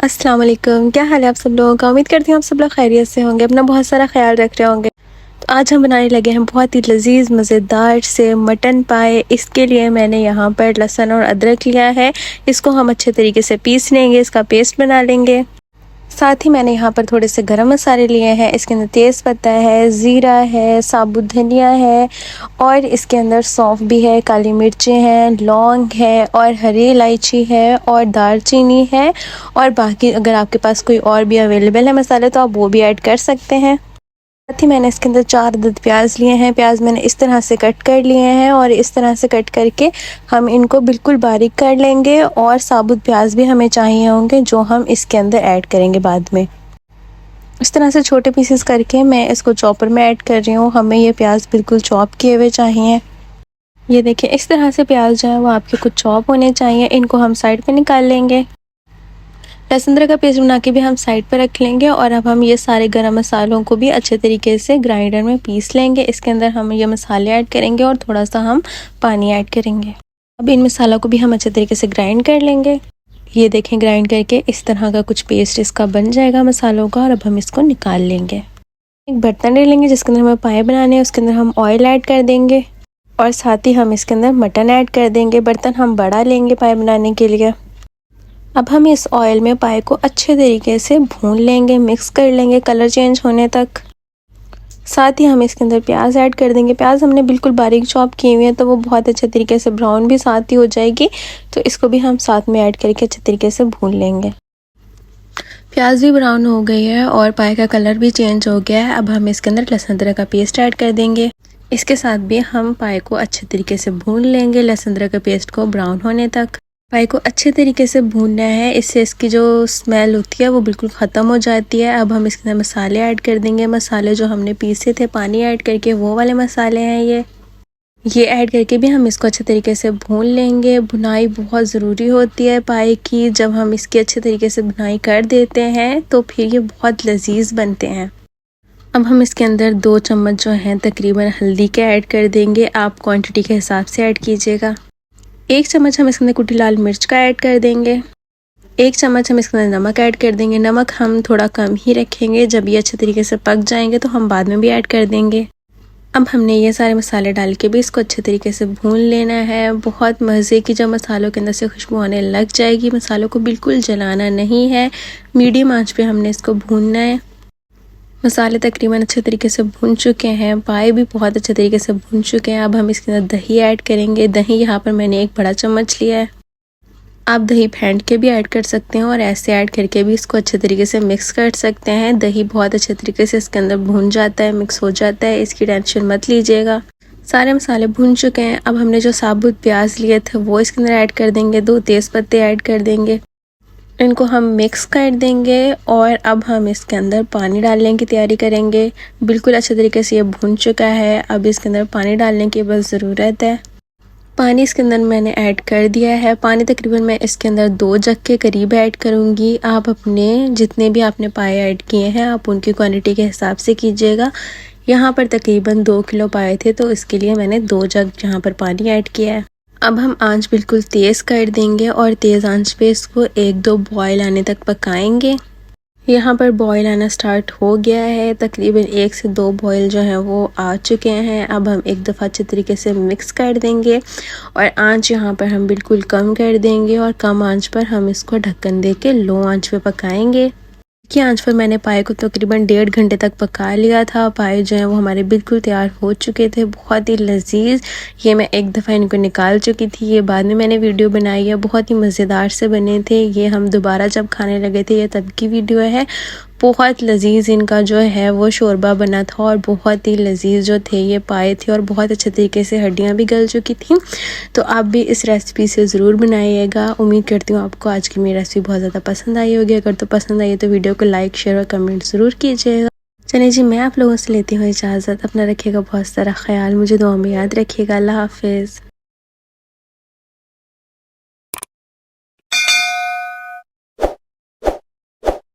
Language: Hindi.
अस्सलाम वालेकुम। क्या हाल है आप सब लोगों का। उम्मीद करती हूँ आप सब लोग खैरियत से होंगे, अपना बहुत सारा ख्याल रख रहे होंगे। तो आज हम बनाने लगे हैं बहुत ही लजीज मज़ेदार से मटन पाए। इसके लिए मैंने यहाँ पर लहसुन और अदरक लिया है। इसको हम अच्छे तरीके से पीस लेंगे, इसका पेस्ट बना लेंगे। साथ ही मैंने यहाँ पर थोड़े से गरम मसाले लिए हैं। इसके अंदर तेज़ पत्ता है, ज़ीरा है, साबुत धनिया है और इसके अंदर सौंफ भी है, काली मिर्चें हैं, लौंग है और हरी इलायची है और दालचीनी है। और बाकी अगर आपके पास कोई और भी अवेलेबल है मसाले तो आप वो भी ऐड कर सकते हैं। साथ ही मैंने इसके अंदर 4 अदद प्याज लिए हैं। प्याज मैंने इस तरह से कट कर लिए हैं और इस तरह से कट करके हम इनको बिल्कुल बारीक कर लेंगे। और साबुत प्याज भी हमें चाहिए होंगे जो हम इसके अंदर ऐड करेंगे बाद में। इस तरह से छोटे पीसेस करके मैं इसको चॉपर में ऐड कर रही हूँ। हमें ये प्याज बिल्कुल चॉप किए हुए चाहिए। ये देखिए इस तरह से प्याज जो है वो आपके कुछ चॉप होने चाहिए। इनको हम साइड पे निकाल लेंगे। लहसुन अदरक का पेस्ट बना के भी हम साइड पर रख लेंगे। और अब हम ये सारे गरम मसालों को भी अच्छे तरीके से ग्राइंडर में पीस लेंगे। इसके अंदर हम ये मसाले ऐड करेंगे और थोड़ा सा हम पानी ऐड करेंगे। अब इन मसालों को भी हम अच्छे तरीके से ग्राइंड कर लेंगे। ये देखें ग्राइंड करके इस तरह का कुछ पेस्ट इसका बन जाएगा मसालों का। और अब हम इसको निकाल लेंगे। एक बर्तन ले लेंगे जिसके अंदर हमें पाए बनाने हैं। उसके अंदर हम ऑयल ऐड कर देंगे और साथ ही हम इसके अंदर मटन ऐड कर देंगे। बर्तन हम बड़ा लेंगे पाए बनाने के लिए। अब हम इस ऑयल में पाए को अच्छे तरीके से भून लेंगे, मिक्स कर लेंगे कलर चेंज होने तक। साथ ही हम इसके अंदर प्याज ऐड कर देंगे। प्याज हमने बिल्कुल बारीक चॉप की हुई है तो वो बहुत अच्छे तरीके से ब्राउन भी साथ ही हो जाएगी। तो इसको भी हम साथ में ऐड करके अच्छे तरीके से भून लेंगे। प्याज भी ब्राउन हो गई है और पाए का कलर भी चेंज हो गया है। अब हम इसके अंदर लहसुन अदरक का पेस्ट ऐड कर देंगे। इसके साथ भी हम पाए को अच्छे तरीके से भून लेंगे, लहसुन अदरक के पेस्ट को ब्राउन होने तक। पाए को अच्छे तरीके से भूनना है, इससे इसकी जो स्मेल होती है वो बिल्कुल ख़त्म हो जाती है। अब हम इसके अंदर मसाले ऐड कर देंगे। मसाले जो हमने पीसे थे पानी ऐड करके वो वाले मसाले हैं ये ऐड करके भी हम इसको अच्छे तरीके से भून लेंगे। भुनाई बहुत ज़रूरी होती है पाए की। जब हम इसकी अच्छे तरीके से भुनाई कर देते हैं तो फिर ये बहुत लजीज बनते हैं। अब हम इसके अंदर 2 चम्मच जो हैं तकरीबन हल्दी के ऐड कर देंगे। आप क्वांटिटी के हिसाब से ऐड कीजिएगा। 1 चम्मच हम इसके अंदर कुटी लाल मिर्च का ऐड कर देंगे। 1 चम्मच हम इसके अंदर नमक ऐड कर देंगे। नमक हम थोड़ा कम ही रखेंगे, जब ये अच्छे तरीके से पक जाएंगे तो हम बाद में भी ऐड कर देंगे। अब हमने ये सारे मसाले डाल के भी इसको अच्छे तरीके से भून लेना है। बहुत मज़े की जब मसालों के अंदर से खुशबू आने लग जाएगी, मसालों को बिल्कुल जलाना नहीं है, मीडियम आंच पे हमने इसको भूनना है। मसाले तकरीबन अच्छे तरीके से भून चुके हैं, पाए भी बहुत अच्छे तरीके से भून चुके हैं। अब हम इसके अंदर दही ऐड करेंगे। दही यहाँ पर मैंने 1 बड़ा चम्मच लिया है। आप दही फेंट के भी ऐड कर सकते हैं और ऐसे ऐड करके भी इसको अच्छे तरीके से मिक्स कर सकते हैं। दही बहुत अच्छे तरीके से इसके अंदर भून जाता है, मिक्स हो जाता है, इसकी टेंशन मत लीजिएगा। सारे मसाले भून चुके हैं। अब हमने जो साबुत प्याज लिए थे वो इसके अंदर ऐड कर देंगे। 2 तेज़ पत्ते ऐड कर देंगे। इनको हम मिक्स कर देंगे और अब हम इसके अंदर पानी डालने की तैयारी करेंगे। बिल्कुल अच्छे तरीके से ये भून चुका है। अब इसके अंदर पानी डालने की बस ज़रूरत है। पानी इसके अंदर मैंने ऐड कर दिया है। पानी तकरीबन मैं इसके अंदर 2 जग के करीब ऐड करूँगी। आप अपने जितने भी आपने पाए ऐड किए हैं आप उनकी क्वांटिटी के हिसाब से कीजिएगा। यहाँ पर तकरीबन 2 किलो पाए थे तो इसके लिए मैंने 2 जग यहाँ पर पानी ऐड किया है। अब हम आंच बिल्कुल तेज़ कर देंगे और तेज़ आंच पे इसको 1-2 बॉयल आने तक पकाएंगे। यहाँ पर बॉयल आना स्टार्ट हो गया है। तकरीबन 1 से 2 बॉयल जो हैं वो आ चुके हैं। अब हम एक दफ़ा अच्छे तरीके से मिक्स कर देंगे और आंच यहाँ पर हम बिल्कुल कम कर देंगे और कम आंच पर हम इसको ढक्कन दे के लो आंच पे पकाएंगे। की आंच पर मैंने पाए को तकरीबन 1.5 घंटे तक पका लिया था। पाए जो हैं वो हमारे बिल्कुल तैयार हो चुके थे, बहुत ही लजीज। ये मैं एक दफ़ा इनको निकाल चुकी थी, ये बाद में मैंने वीडियो बनाई है। बहुत ही मज़ेदार से बने थे। ये हम दोबारा जब खाने लगे थे, ये तब की वीडियो है। बहुत लजीज इनका जो है वो शोरबा बना था और बहुत ही लजीज जो थे ये पाए थे और बहुत अच्छे तरीके से हड्डियाँ भी गल चुकी थी। तो आप भी इस रेसिपी से ज़रूर बनाइएगा। उम्मीद करती हूँ आपको आज की मेरी रेसिपी बहुत ज़्यादा पसंद आई होगी। अगर तो पसंद आई तो वीडियो को लाइक, शेयर और कमेंट ज़रूर कीजिएगा। चलिए जी, मैं आप लोगों से लेती हूँ इजाज़त। अपना रखिएगा बहुत सारा ख्याल, मुझे दुआ में याद रखिएगा। अल्लाह हाफिज़।